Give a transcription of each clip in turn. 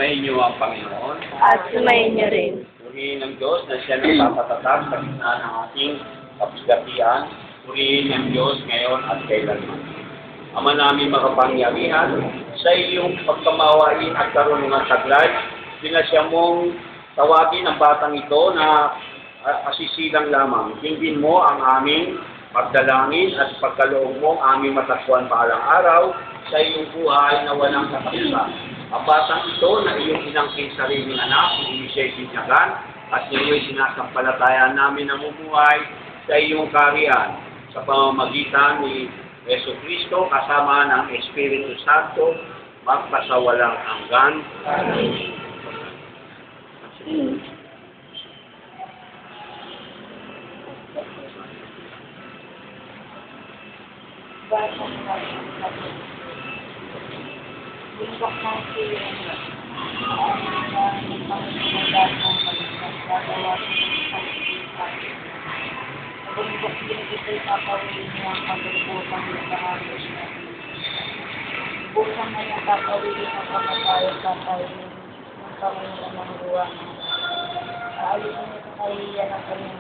Sumayin niyo ang Panginoon. At sumayin niyo rin. Purihin ng Diyos na siya nagpapatatag sa gitna ng ating kapigatian. Purihin ng Diyos ngayon at kailanman. Ama namin makapangyarihan, sa iyong pagkamawain at karunungan taglay, pinasya mong tawagin ang batang ito na asisilang lamang. Dinggin mo ang aming pagdalangin at pagkaloob mo aming mataswan paalang araw sa iyong buhay na walang katapusan. Ang batang ito na iyong inangkin sariling anak, hindi siya'y binyagan at niyo'y sinasampalatayaan namin na bumuhay sa iyong kariyan sa pamamagitan ni Yesu Kristo kasama ng Espiritu Santo magpasawalang hanggan. Amen. Bumibok din ito'y papawin niya ang pagbubukan ng pangalos na. Bukan na yung papawin ang kamatayan papawin ng Panginoon ng luwa. Aalisin ito kahihiyan ang kanyang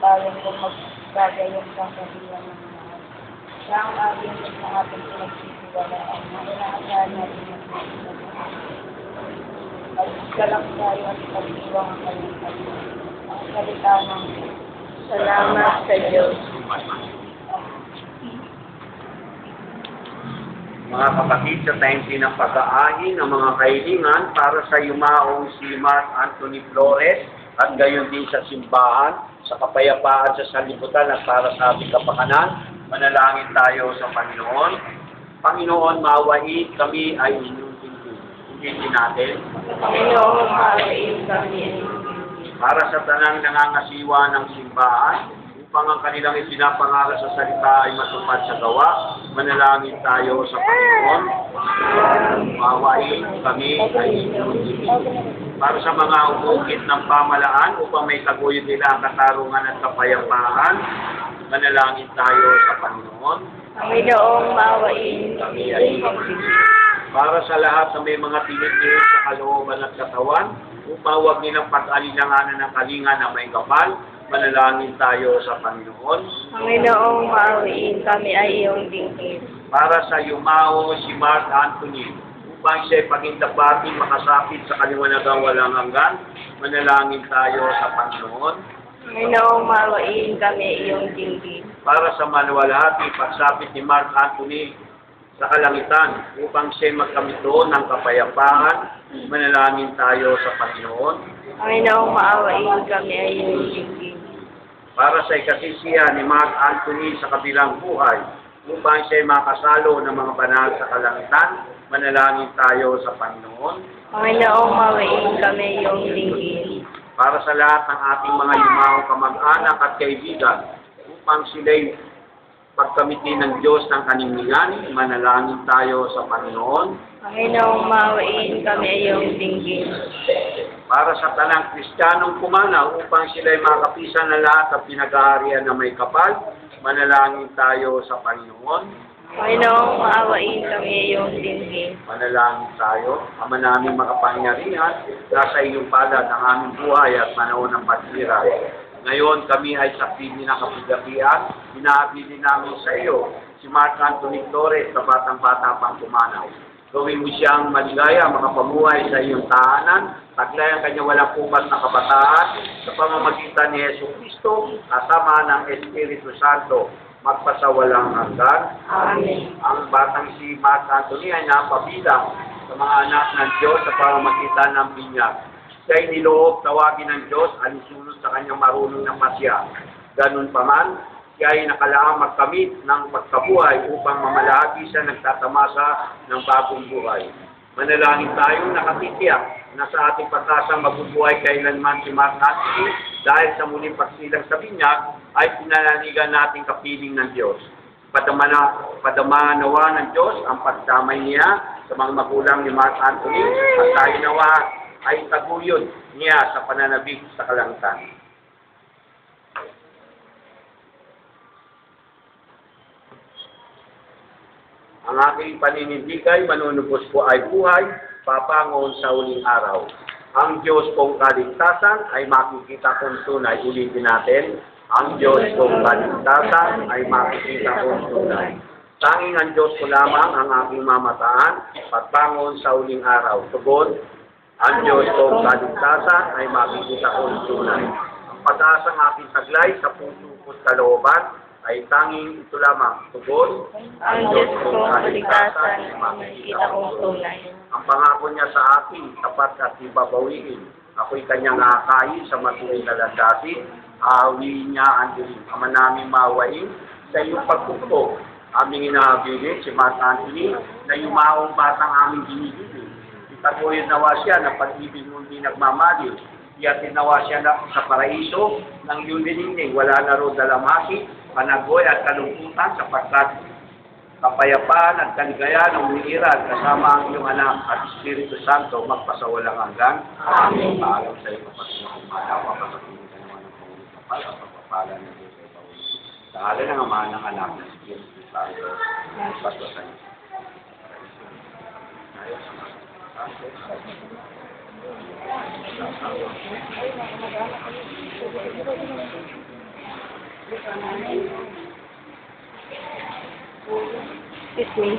bayan kung maggagayang kasabihan ng mga. Siya ang aging sa ating pinagsisiwalaan na inaasahan natin ng pagkakas. Magkalak tayo at pag-iwang ang kanyang kanyang. Ang salita ng salamat sa Diyos. Mga kapatid, sa time din ng pag-aahin ng mga kahilingan para sa yumaong si Mark Anthony Flores at gayon din sa simbahan, sa kapayapaan sa sanlibutan at para sa ating kapakanan, manalangin tayo sa Panginoon. Panginoon, maawain kami ay inyong tingin. Hindi natin. Panginoon, maawain kami. Para sa tanang nangangasiwa ng simbahan, upang ang kanilang ipinapangaral sa salita ay matupad sa gawa, manalangin tayo sa Panginoon. Maawain kami ay inyong tingin. Para sa mga umukit ng pamalaan upang may taguyod nila ang katarungan at kapayapaan, manalangin tayo sa Panginoon. Panginoong, maawain kami ay inyong tingin. Para sa lahat na may mga tinitid sa kalooban at katawan, upang huwag nilang pag-alinlanganan ng kalinga na may kapal, manalangin tayo sa Panginoon. Panginoong, maawain kami ay iyong tingin. Para sa yumao si Mark Anthony, upang siya'y pagintapating makasapit sa kaliwanagang walang hanggan, manalangin tayo sa Panginoon. Panginoong, maawain kami ay iyong tingin. Para sa maluwalhati pagsapit ni Mark Anthony sa kalangitan, upang siya'y magkamit doon ng kapayapaan, manalangin tayo sa Panginoon. Panginoong, maawain kami ay iyong tingin. Para sa ikasisiya ni Mark Anthony sa kabilang buhay, upang siya'y makasalo ng mga banal sa kalangitan, manalangin tayo sa Panginoon. Panginoong, maawain kami ay iyong tingin. Para sa lahat ng ating mga yumaong kamag-anak at kaibigan, upang sila'y pagkamitin ng Diyos ng kaninginan, manalangin tayo sa Panginoon. Panginoong, maawain kami ay iyong tingin. Para sa tanang Kristiyanong pumanaw, upang sila'y makapisan ng lahat ng pinag-aarian na may kapal, manalangin tayo sa Panginoon. Panginoong, maawain kami ay iyong tingin. Manalangin tayo, Ama namin makapangyarihan, nasa iyong palad ang aming buhay at panahon ng paghiray. Ngayon kami ay sa pili ng kapigatian, inaabili namin sa iyo si Mark Anthony Flores na batang-bata pang pumanaw. Gawin mo siyang maligaya, makapamuhay sa iyong tahanan, taglay ang kanyang walang pupat na kabataan sa pamamagitan ni Yesu Kristo, kasama ng Espiritu Santo, magpasawalang hanggan. Amen. Ang batang si Mark Anthony ay napabilang sa mga anak ng Diyos sa pamamagitan ng binyag. Siya'y niloob tawagin ng Diyos alinsunod sa kanyang marunong na pasya. Ganun pa man, siya ay nakalaang magkamit ng pagkabuhay upang mamalahati siya nagtatamasa ng bagong buhay. Manalangin tayo nakatitiyak na sa ating pagkasang mabubuhay kailanman si Mark Anthony dahil sa muling pagsilang sa binyag ay pinalaligan nating kapiling ng Diyos. Padama nawa ng Diyos ang pagdamay niya sa mga magulang ni Mark Anthony at tayo nawa ay taguyod niya sa pananabik sa kalangitan. Ang aking paninindigay, manunubos po ay buhay, papangon sa huling araw. Ang Diyos kong kaligtasan ay makikita kong tunay. Ulitin natin. Ang Diyos kong kaligtasan ay makikita kong tunay. Tanging ang Diyos ko lamang ang aking mamataan, pagbangon sa huling araw. Tugon, ang Diyos kong kaligtasan ay makikita kong tunay. Ang pag-asang aking taglay sa puso ko't kalooban ay tanging ito lamang. Tugon, Ang Diyos kong kaligtasan ay makikita kong tunay. ang pangako niya sa akin, tapat at ibabawiin. Ako'y kanyang akayin sa matuloy na landasin. Aawiin niya ang dilim. Ama namin maawain sa iyong pagtutog. Aming inaabilin si Matt Anthony na yumaong batang aming dinigilin. Itaguhin nawa siya na pag-ibig mo hindi nagmamali. Iyatin nawa siya na sa paraiso ng iyong dinigling. Wala na ro dalamaki, panagoy at kalungkutan sapagkat kapayapaan at kaligayahan ng umiiran kasama ang iyong anak at Espiritu Santo magpasawalang hanggan. Amen. Paalam sa iyo kapatid na kumalaw, kapatid ka naman ng Panginoon kapal at pagpapala ng Diyos ay Panginoon. Sa ngalan ng Ama ng Anak ng Espiritu Santo, pagpasan niyo. Ayos sa mga Excuse me.